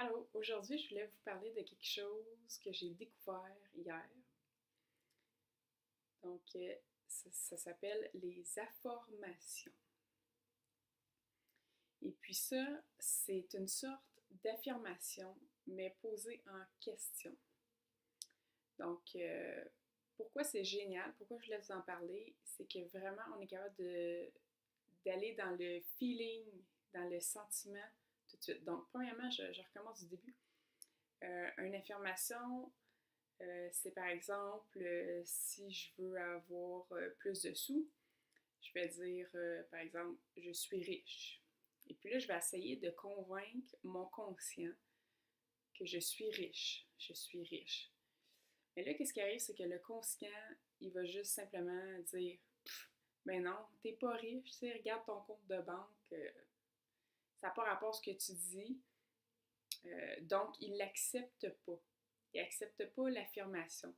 Alors, aujourd'hui, je voulais vous parler de quelque chose que j'ai découvert hier. Donc, ça s'appelle les affirmations. Et puis ça, c'est une sorte d'affirmation, mais posée en question. Donc, pourquoi c'est génial, pourquoi je voulais vous en parler, c'est que vraiment, on est capable d'aller dans le feeling, dans le sentiment tout de suite. Donc, premièrement, je recommence du début. Une affirmation, c'est par exemple, si je veux avoir plus de sous, je vais dire, par exemple, je suis riche. Et puis là, je vais essayer de convaincre mon conscient que je suis riche. Je suis riche. Mais là, qu'est-ce qui arrive, c'est que le conscient, il va juste simplement dire, ben non, t'es pas riche, tu sais, regarde ton compte de banque, ça n'a pas rapport à ce que tu dis. Donc, il l'accepte pas. Il n'accepte pas l'affirmation.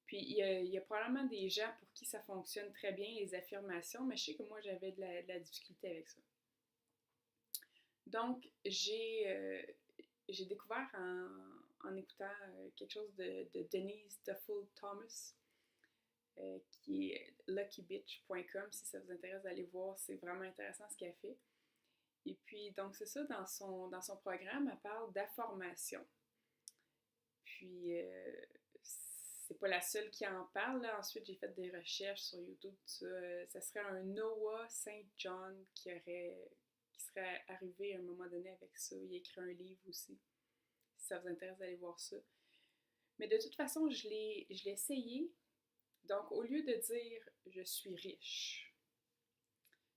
Puis, il y a probablement des gens pour qui ça fonctionne très bien, les affirmations, mais je sais que moi, j'avais de la difficulté avec ça. Donc, j'ai découvert en écoutant quelque chose de Denise Duffield Thomas, qui est luckybitch.com, si ça vous intéresse d'aller voir, c'est vraiment intéressant ce qu'elle fait. Et puis, donc, c'est ça, dans son programme, elle parle d'affirmation. Puis, c'est pas la seule qui en parle. Là. Ensuite, j'ai fait des recherches sur YouTube, tout ça. Ça serait un Noah St. John qui serait arrivé à un moment donné avec ça. Il a écrit un livre aussi, si ça vous intéresse d'aller voir ça. Mais de toute façon, je l'ai essayé. Donc, au lieu de dire « je suis riche »,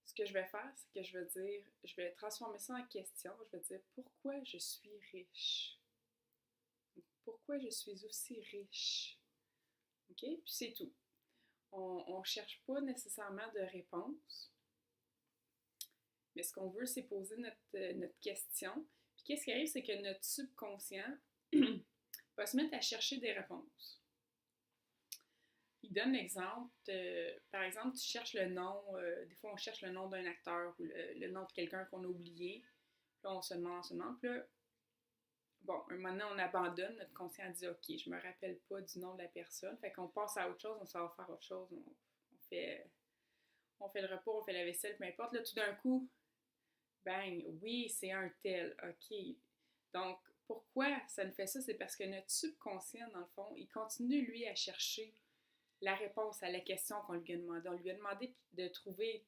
ce que je vais faire, c'est que je vais transformer ça en question. Je vais dire « pourquoi je suis riche ». Pourquoi je suis aussi riche? OK? Puis c'est tout. On ne cherche pas nécessairement de réponse, mais ce qu'on veut, c'est poser notre question. Puis qu'est-ce qui arrive, c'est que notre subconscient va se mettre à chercher des réponses. Il donne l'exemple, par exemple, tu cherches le nom, des fois on cherche le nom d'un acteur ou le nom de quelqu'un qu'on a oublié. Puis là, on se demande, puis là, bon, un moment donné, on abandonne, notre conscient dit OK, je me rappelle pas du nom de la personne. Fait qu'on passe à autre chose, on s'en va faire autre chose. On fait le repas, on fait la vaisselle, peu importe. Là, tout d'un coup, bang, oui, c'est un tel. OK. Donc, pourquoi ça nous fait ça? C'est parce que notre subconscient, dans le fond, il continue, lui, à chercher la réponse à la question qu'on lui a demandé. On lui a demandé de trouver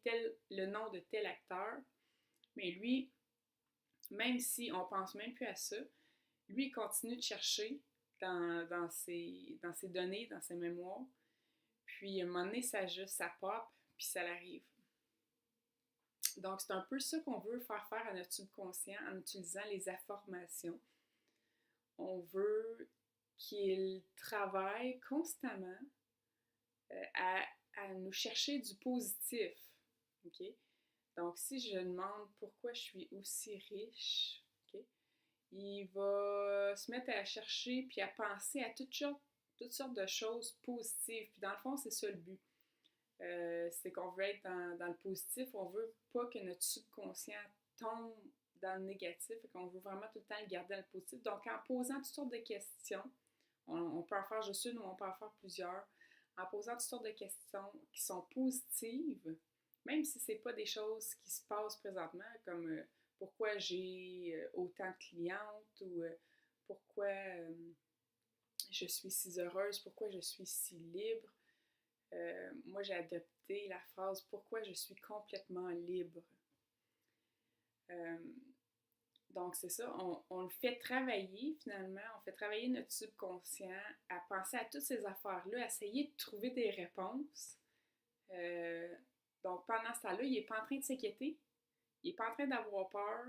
le nom de tel acteur, mais lui, même si on pense même plus à ça, lui, il continue de chercher dans ses données, dans ses mémoires. Puis, à un moment donné, ça pop, puis ça l'arrive. Donc, c'est un peu ça qu'on veut faire à notre subconscient en utilisant les affirmations. On veut qu'il travaille constamment à nous chercher du positif. OK? Donc, si je demande pourquoi je suis aussi riche, OK? Il va se mettre à chercher puis à penser à toutes sortes de choses positives. Puis dans le fond, c'est ça le but. C'est qu'on veut être dans le positif. On veut pas que notre subconscient tombe dans le négatif. Et qu'on veut vraiment tout le temps le garder dans le positif. Donc, en posant toutes sortes de questions, on peut en faire juste une ou on peut en faire plusieurs. En posant toutes sortes de questions qui sont positives, même si c'est pas des choses qui se passent présentement, comme pourquoi j'ai autant de clientes ou pourquoi je suis si heureuse, pourquoi je suis si libre. Moi, j'ai adopté la phrase « pourquoi je suis complètement libre ». Donc, c'est ça, on le fait travailler finalement, on fait travailler notre subconscient à penser à toutes ces affaires-là, à essayer de trouver des réponses. Donc, pendant ce temps-là, il n'est pas en train de s'inquiéter, il n'est pas en train d'avoir peur,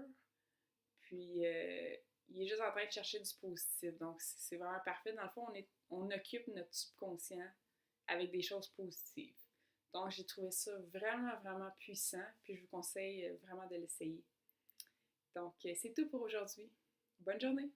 puis il est juste en train de chercher du positif. Donc, c'est vraiment parfait. Dans le fond, on occupe notre subconscient avec des choses positives. Donc, j'ai trouvé ça vraiment, vraiment puissant, puis je vous conseille vraiment de l'essayer. Donc, c'est tout pour aujourd'hui. Bonne journée!